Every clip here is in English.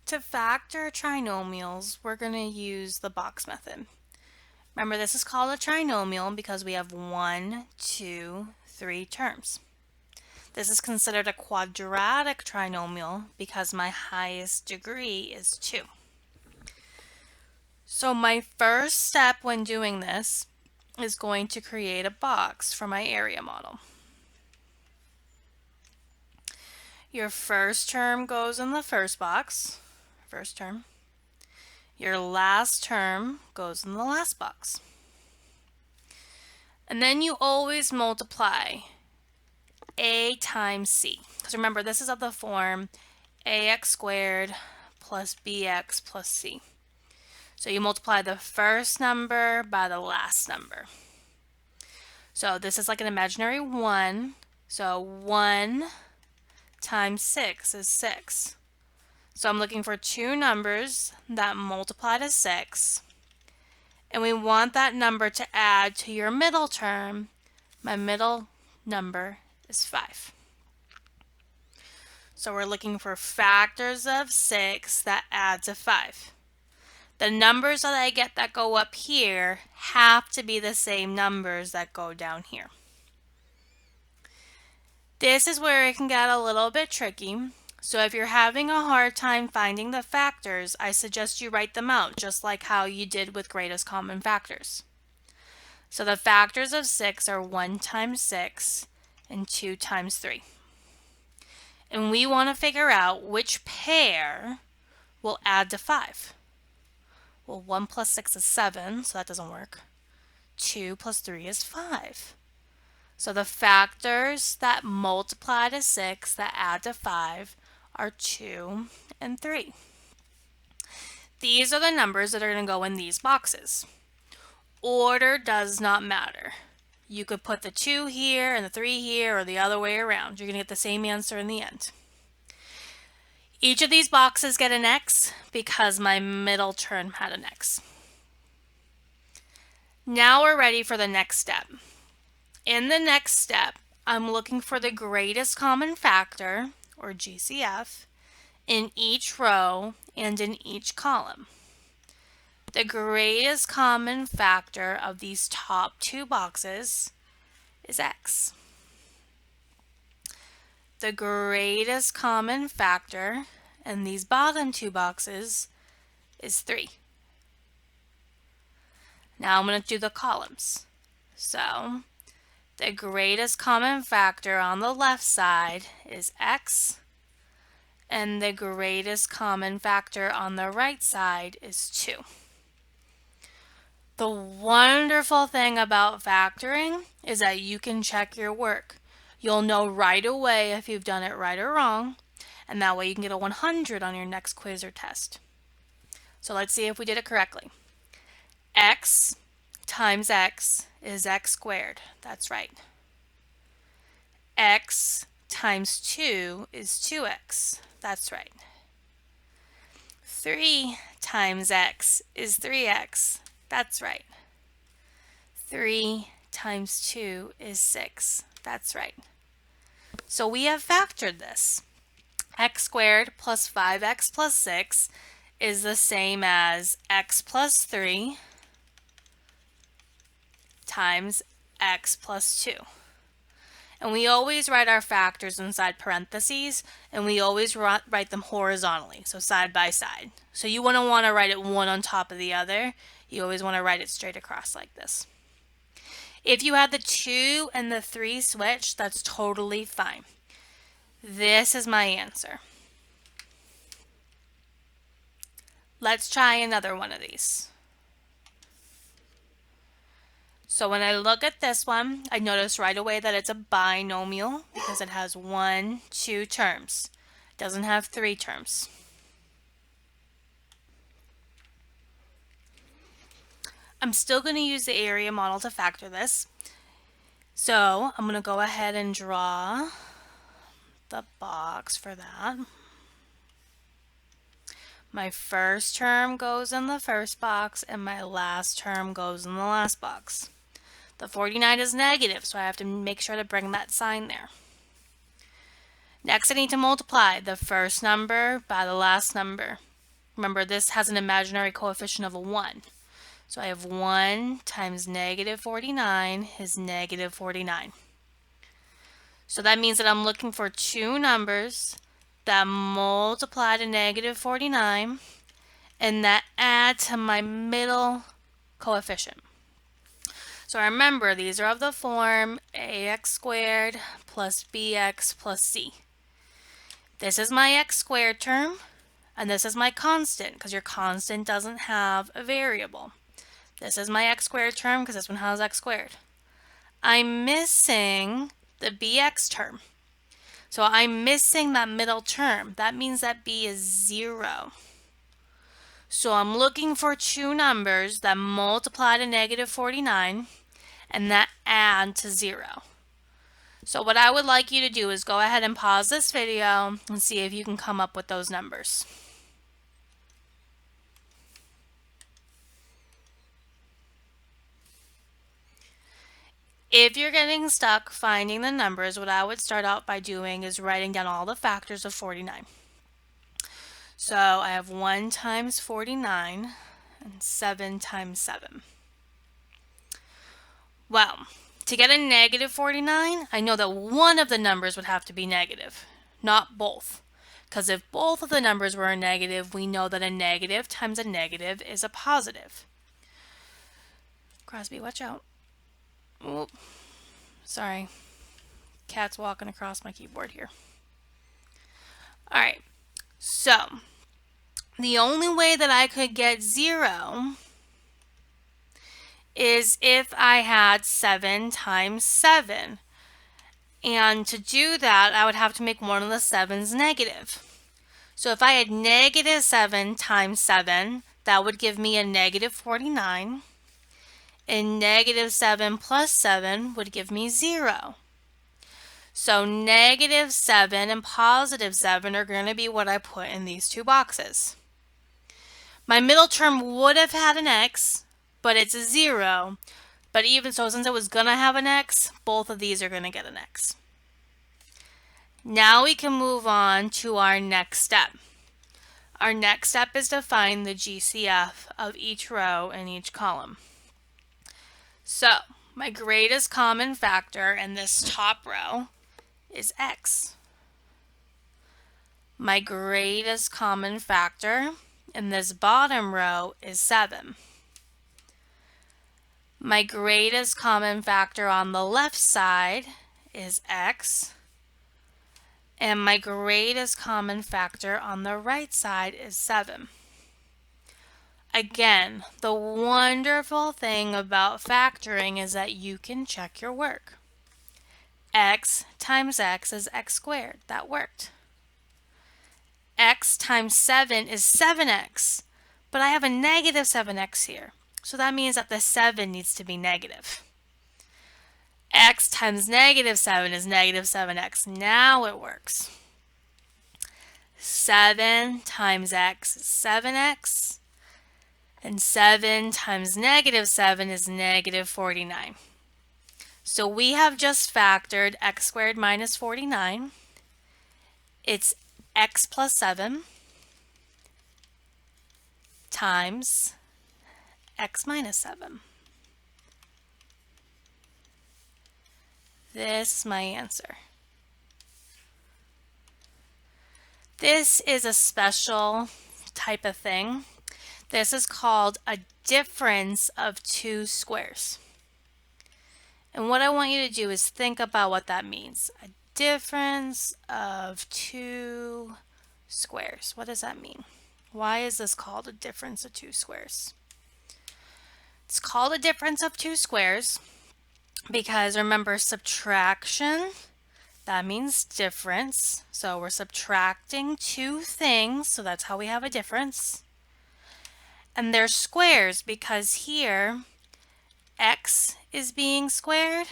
To factor trinomials, we're going to use the box method. Remember, this is called a trinomial because we have 1, 2, 3 terms. This is considered a quadratic trinomial because my highest degree is 2. So my first step when doing this is going to create a box for my area model. Your first term goes in the first box, first term. Your last term goes in the last box. And then you always multiply a times c. Because remember, this is of the form ax squared plus bx plus c. So you multiply the first number by the last number. So this is like an imaginary 1. So 1 times 6 is 6. So I'm looking for two numbers that multiply to 6. And we want that number to add to your middle term. My middle number is 5. So we're looking for factors of 6 that add to 5. The numbers that I get that go up here have to be the same numbers that go down here. This is where it can get a little bit tricky. So if you're having a hard time finding the factors, I suggest you write them out just like how you did with greatest common factors. So the factors of 6 are 1 times 6 and 2 times 3. And we want to figure out which pair will add to 5. Well, 1 plus 6 is 7, so that doesn't work. 2 plus 3 is 5. So the factors that multiply to 6 that add to 5 are 2 and 3. These are the numbers that are going to go in these boxes. Order does not matter. You could put the 2 here and the 3 here or the other way around. You're going to get the same answer in the end. Each of these boxes get an X because my middle term had an X. Now we're ready for the next step. In the next step, I'm looking for the greatest common factor, or GCF, in each row and in each column. The greatest common factor of these top two boxes is X. The greatest common factor in these bottom two boxes is 3. Now I'm going to do the columns. So the greatest common factor on the left side is X, and the greatest common factor on the right side is 2. The wonderful thing about factoring is that you can check your work. You'll know right away if you've done it right or wrong, and that way you can get a 100 on your next quiz or test. So let's see if we did it correctly. X times X is X squared. That's right. X times 2 is 2X. That's right. 3 times X is 3X. That's right. 3 times 2 is 6. That's right. So we have factored this. X squared plus 5X plus 6 is the same as X plus 3 times X plus 2. And we always write our factors inside parentheses, and we always write them horizontally, so side by side. So you wouldn't want to write it one on top of the other. You always want to write it straight across like this. If you had the 2 and the 3 switched, that's totally fine. This is my answer. Let's try another one of these. So when I look at this one, I notice right away that it's a binomial because it has 1, 2 terms. It doesn't have 3 terms. I'm still going to use the area model to factor this. So I'm going to go ahead and draw the box for that. My first term goes in the first box and my last term goes in the last box. The 49 is negative, so I have to make sure to bring that sign there. Next, I need to multiply the first number by the last number. Remember, this has an imaginary coefficient of a 1. So I have 1 times negative 49 is negative 49. So that means that I'm looking for two numbers that multiply to negative 49 and that add to my middle coefficient. So remember, these are of the form ax squared plus bx plus c. This is my x squared term, and this is my constant, because your constant doesn't have a variable. This is my x squared term, because this one has x squared. I'm missing the bx term. So I'm missing that middle term. That means that b is 0. So I'm looking for two numbers that multiply to negative 49 and that add to 0. So what I would like you to do is go ahead and pause this video and see if you can come up with those numbers. If you're getting stuck finding the numbers, what I would start out by doing is writing down all the factors of 49. So I have 1 times 49 and 7 times 7. Well, to get a negative 49, I know that one of the numbers would have to be negative, not both. Because if both of the numbers were a negative, we know that a negative times a negative is a positive. Crosby, watch out. Oop. Sorry. Cat's walking across my keyboard here. Alright, so the only way that I could get 0 is if I had 7 times 7. And to do that, I would have to make one of the 7's negative. So if I had negative 7 times 7, that would give me a negative 49. And negative 7 plus 7 would give me 0. So negative 7 and positive 7 are going to be what I put in these two boxes. My middle term would have had an x, but it's a 0. But even so, since it was going to have an x, both of these are going to get an x. Now we can move on to our next step. Our next step is to find the GCF of each row and each column. So, my greatest common factor in this top row is x. My greatest common factor in this bottom row is 7. My greatest common factor on the left side is x. And my greatest common factor on the right side is 7. Again, the wonderful thing about factoring is that you can check your work. X times x is x squared. That worked. X times 7 is 7x, but I have a negative 7x here. So that means that the 7 needs to be negative. X times negative 7 is negative 7x. Now it works. 7 times x is 7x. And 7 times negative 7 is negative 49. So we have just factored x squared minus 49. It's x plus 7 times x minus 7. This is my answer. This is a special type of thing. This is called a difference of two squares. And what I want you to do is think about what that means. A difference of two squares. What does that mean? Why is this called a difference of two squares? It's called a difference of two squares because remember, subtraction, that means difference. So we're subtracting two things, so that's how we have a difference. And they're squares because here x is being squared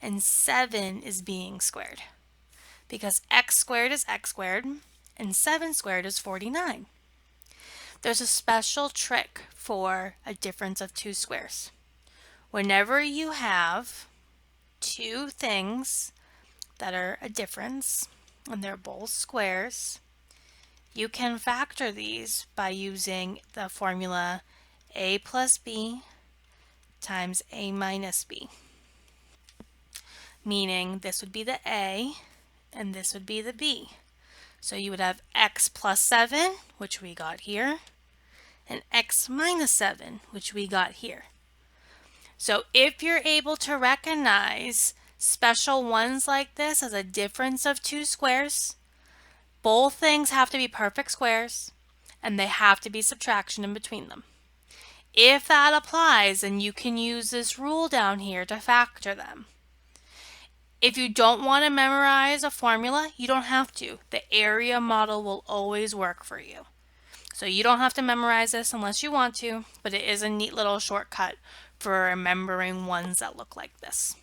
and 7 is being squared. Because x squared is x squared and 7 squared is 49. There's a special trick for a difference of two squares. Whenever you have two things that are a difference and they're both squares, You can factor these by using the formula a plus b times a minus b, meaning this would be the a and this would be the b. So you would have x plus 7, which we got here, and x minus 7, which we got here. So if you're able to recognize special ones like this as a difference of two squares, both things have to be perfect squares, and they have to be subtraction in between them. If that applies, then you can use this rule down here to factor them. If you don't want to memorize a formula, you don't have to. The area model will always work for you. So you don't have to memorize this unless you want to, but it is a neat little shortcut for remembering ones that look like this.